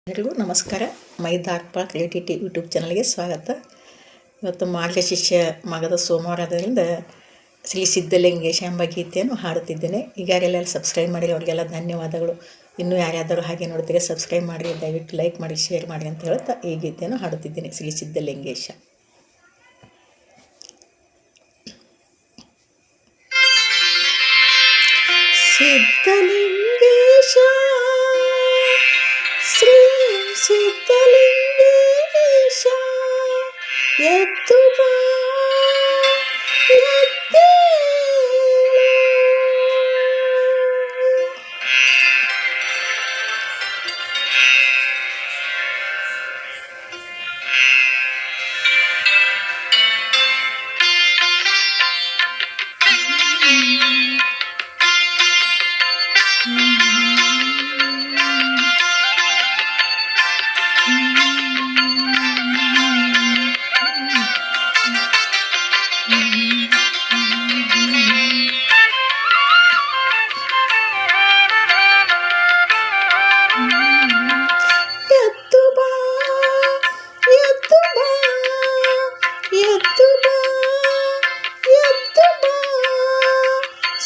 ಎಲ್ಲರಿಗೂ ನಮಸ್ಕಾರ. ಮೈ ದಾರ್ಪಾಳ್ creativity YouTube ಚಾನಲ್ಗೆ ಸ್ವಾಗತ. ಇವತ್ತು ಮಾರ್ಗಶಿಷ್ಯ ಮಾಘದ ಸೋಮವಾರದಿಂದ ಶ್ರೀ ಸಿದ್ಧಲಿಂಗೇಶ ಎಂಬ ಗೀತೆಯನ್ನು ಹಾಡುತ್ತಿದ್ದೇನೆ. ಈಗಾಗಲೇ ಸಬ್ಸ್ಕ್ರೈಬ್ ಮಾಡಿ ಅವರಿಗೆಲ್ಲ ಧನ್ಯವಾದಗಳು. ಇನ್ನೂ ಯಾರ್ಯಾದರೂ ಹಾಗೆ ನೋಡ್ತೀರಿ ಸಬ್ಸ್ಕ್ರೈಬ್ ಮಾಡಿ, ದಯವಿಟ್ಟು ಲೈಕ್ ಮಾಡಿ, ಶೇರ್ ಮಾಡಿ ಅಂತ ಹೇಳ್ತಾ ಈ ಗೀತೆಯನ್ನು ಹಾಡುತ್ತಿದ್ದೇನೆ. ಶ್ರೀ ಸಿದ್ಧಲಿಂಗೇಶ. ಸಿದ್ಧಲಿಂಗೇಶ ಶ್ರೀ ಸಿದ್ಧಲಿಂಗೇಶ ಎದ್ದು ಬಾ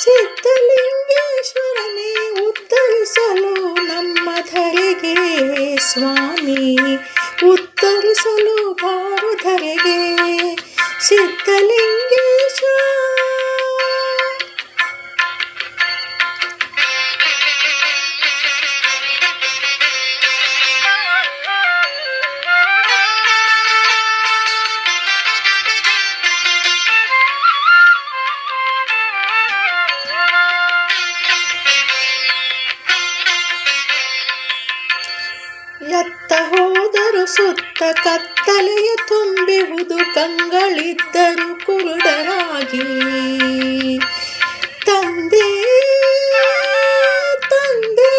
ಸಿದ್ಧಲಿಂಗೇಶ್ವರನೇ ಉತ್ತರಿಸಲು ನಮ್ಮ ಧರೆಗೆ ಸ್ವಾಮಿ, ಉತ್ತರಿಸಲು ಬಾರು ಧರೆಗೆ ಸಿದ್ಧಲಿಂಗೇಶ. ಎತ್ತ ಹೋದರು ಸುತ್ತ ಕತ್ತಲೆಯ ತುಂಬಿಹುದು, ಕಂಗಳಿದ್ದರು ಕುರುಡರಾಗಿ. ತಂದೆ ತಂದೆ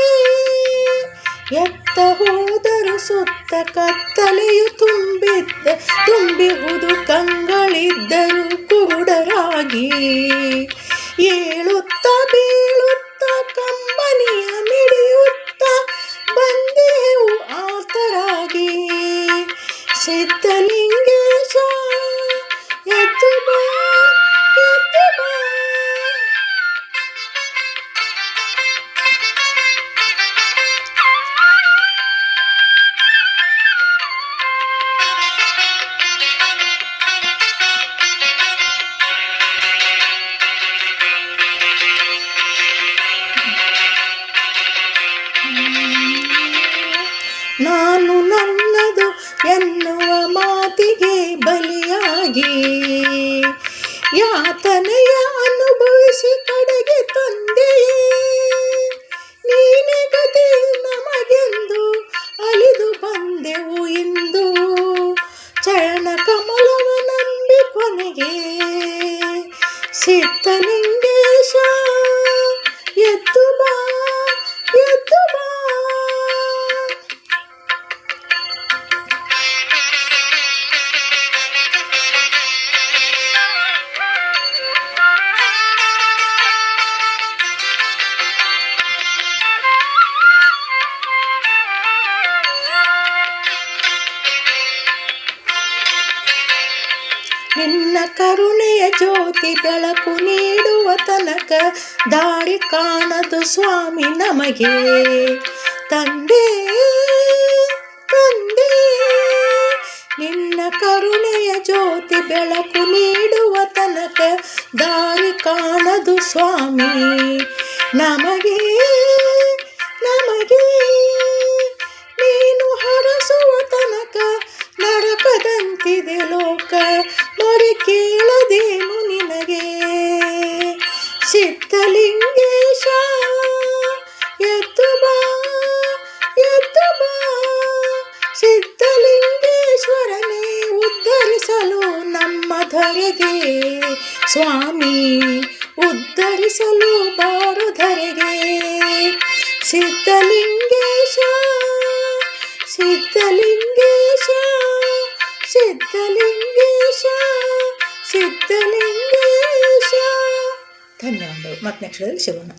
ಎತ್ತ ಹೋದರು ಸುತ್ತ ಕತ್ತಲೆಯು ತುಂಬಿಹುದು, ಕಂಗಳಿದ್ದರು ಕುರುಡರಾಗಿ. ಏಳುತ್ತ ಬೀಳುತ್ತ ಕಂಬನಿಯ ಮಿಡಿಯುತ್ತ ಬಂದೆವು ಆತರಾಗಿ. ಸಿದ್ಧಲಿಂಗೇಶ ಎದ್ದು ಬಾ ಎದ್ದು ಬಾ. ನಾನು ನನ್ನದು ಎನ್ನುವ ಮಾತಿಗೆ ಬಲಿಯಾಗಿ ಯಾತನೆಯ ಅನುಭವಿಸಿ ಕಡೆಗೆ ತಂದೆಯೇ, ನೀನೆ ಗತಿ ನಮಗೆಂದು ಅಲಿದು ಬಂದೆವು ಇಂದು. ಚರಣ ಕಮಲವ ನಂಬಿ ಕೊನೆಗೆ ಸಿದ್ಧಲಿಂಗೇಶ ಎದ್ದು ಬಾ ಎದ್ದು ಬಾ. ನಿನ್ನ ಕರುಣೆಯ ಜ್ಯೋತಿ ಬೆಳಕು ನೀಡುವ ತನಕ ದಾರಿ ಕಾಣದು ಸ್ವಾಮಿ ನಮಗೆ. ತಂದೆ ತಂದೆ ನಿನ್ನ ಕರುಣೆಯ ಜ್ಯೋತಿ ಬೆಳಕು ನೀಡುವ ತನಕ ದಾರಿ ಕಾಣದು ಸ್ವಾಮಿ ನಮಗೆ ನಮಗೆ. ನೀನು ಹರಸುವ ತನಕ ನರಕದಂತಿದೆ ಲೋಕ, ಮೊರೆ ಕೇಳದೇನು ನಿನಗೆ. ಸಿದ್ಧಲಿಂಗೇಶ ಎದ್ದು ಬಾ ಎದ್ದು ಬಾ. ಸಿದ್ಧಲಿಂಗೇಶ್ವರನೇ ಉದ್ಧರಿಸಲು ನಮ್ಮ ಧರೆಗೆ ಸ್ವಾಮಿ, ಉದ್ಧರಿಸಲು ಬಾರು ಧರೆಗೆ ಸಿದ್ಧಲಿಂಗೇಶ ಸಿದ್ಧಲಿಂಗೇಶ ಸಿದ್ಧಲಿಂಗೇಶ ಸಿದ್ಧಲಿಂಗೇಶ. ಧನ್ಯವಾದಗಳು. ಮತ್ತೆ ನೆಕ್ಸ್ಟ್ ಸಿಗೋಣ.